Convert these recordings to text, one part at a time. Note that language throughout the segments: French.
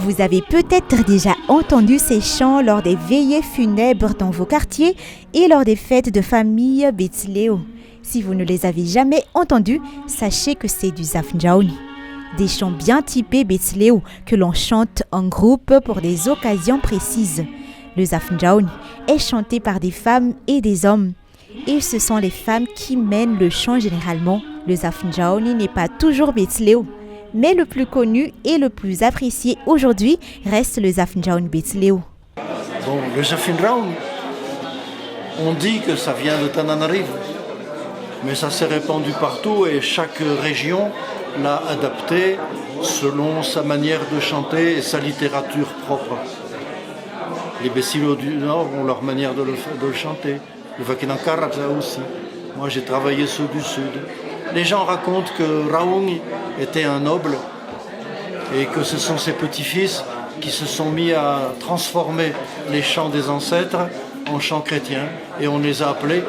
Vous avez peut-être déjà entendu ces chants lors des veillées funèbres dans vos quartiers et lors des fêtes de famille Betsileo. Si vous ne les avez jamais entendus, sachez que c'est du Zafnjaouni. Des chants bien typés Betsileo que l'on chante en groupe pour des occasions précises. Le Zafnjaouni est chanté par des femmes et des hommes. Et ce sont les femmes qui mènent le chant généralement. Le Zafnjaouni n'est pas toujours Betsileo. Mais le plus connu et le plus apprécié aujourd'hui reste le Zafnjaouni Betsileo. Bon, le Zafnjaouni, on dit que ça vient de Tananarive, mais ça s'est répandu partout et chaque région l'a adapté selon sa manière de chanter et sa littérature propre. Les Betsileo du Nord ont leur manière de le chanter, le Vakinankaratza aussi. Moi j'ai travaillé ceux du Sud. Les gens racontent que Raouni était un noble et que ce sont ses petits-fils qui se sont mis à transformer les chants des ancêtres en chants chrétiens et on les a appelés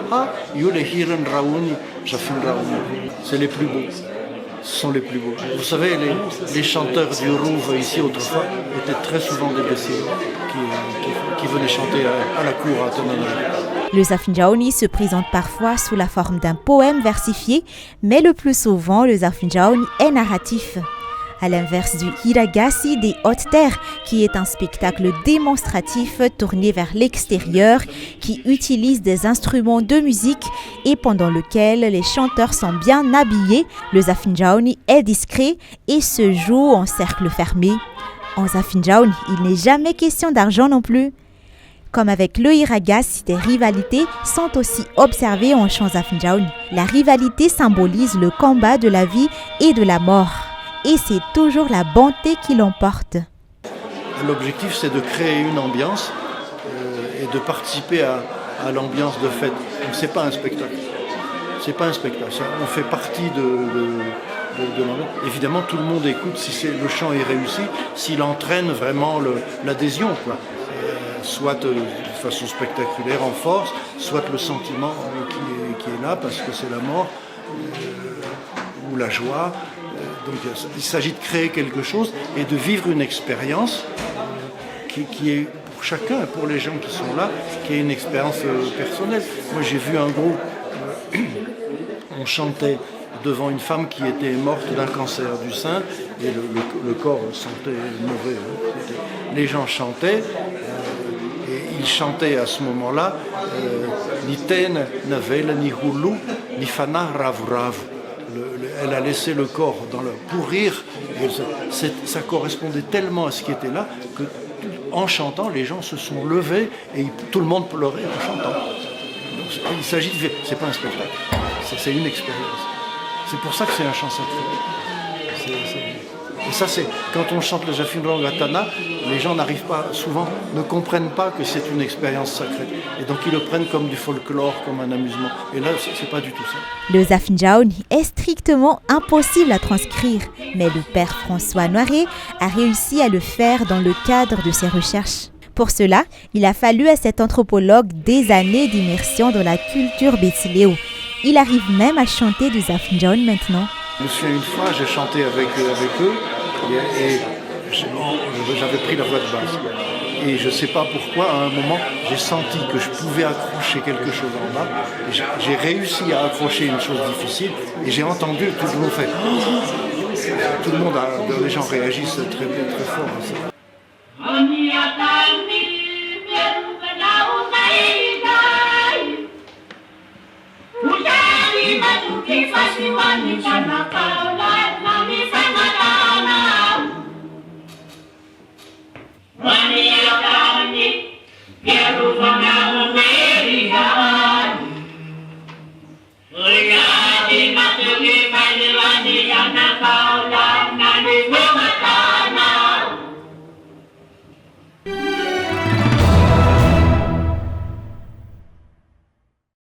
Yulehiren Raouni, Jafin Raouni. C'est les plus beaux. Ce sont les plus beaux. Vous savez, les chanteurs du Rouve ici autrefois étaient très souvent des Betsileo qui venaient chanter à la cour à Tananarive. Le Zafnjaouni se présente parfois sous la forme d'un poème versifié, mais le plus souvent, le Zafnjaouni est narratif. À l'inverse du Hiragasi des Hautes Terres, qui est un spectacle démonstratif tourné vers l'extérieur, qui utilise des instruments de musique et pendant lequel les chanteurs sont bien habillés, le Zafnjaouni est discret et se joue en cercle fermé. En Zafnjaouni, il n'est jamais question d'argent non plus. Comme avec le Hiragasi, des rivalités sont aussi observées en chant Zafnjaouni. La rivalité symbolise le combat de la vie et de la mort. Et c'est toujours la bonté qui l'emporte. L'objectif, c'est de créer une ambiance et de participer à l'ambiance de fête. Donc, c'est pas un spectacle. C'est pas un spectacle. On fait partie de l'ambiance. Évidemment, tout le monde écoute si le chant est réussi, s'il entraîne vraiment l'adhésion, quoi. Soit de façon spectaculaire, en force, soit le sentiment qui est là parce que c'est la mort ou la joie. Donc il s'agit de créer quelque chose et de vivre une expérience qui est pour chacun, pour les gens qui sont là, qui est une expérience personnelle. Moi j'ai vu un groupe, on chantait devant une femme qui était morte d'un cancer du sein et le corps sentait mauvais. Les gens chantaient. Et il chantait à ce moment-là ni ten, navel, ni hulu, ni fana, rav, rav. Elle a laissé le corps pour rire. Ça correspondait tellement à ce qui était là que en chantant, les gens se sont levés et tout le monde pleurait en chantant. Donc, il s'agit de... C'est pas un spectacle, c'est une expérience. C'est pour ça que c'est un chant sacré. Et ça, c'est quand on chante le Zafnjaouni Gatana, les gens ne comprennent pas que c'est une expérience sacrée. Et donc ils le prennent comme du folklore, comme un amusement. Et là, c'est pas du tout ça. Le Zafnjaouni est strictement impossible à transcrire, mais le père François Noiret a réussi à le faire dans le cadre de ses recherches. Pour cela, il a fallu à cet anthropologue des années d'immersion dans la culture Betsileo. Il arrive même à chanter du Zafnjaouni maintenant. Je me souviens une fois, j'ai chanté avec eux et j'avais pris la voix de basse. Et je ne sais pas pourquoi, à un moment, j'ai senti que je pouvais accrocher quelque chose en bas. J'ai réussi à accrocher une chose difficile et j'ai entendu tout le monde faire. Tout le monde, les gens réagissent très, très fort à ça. Mujari matuki fasiwani chanaka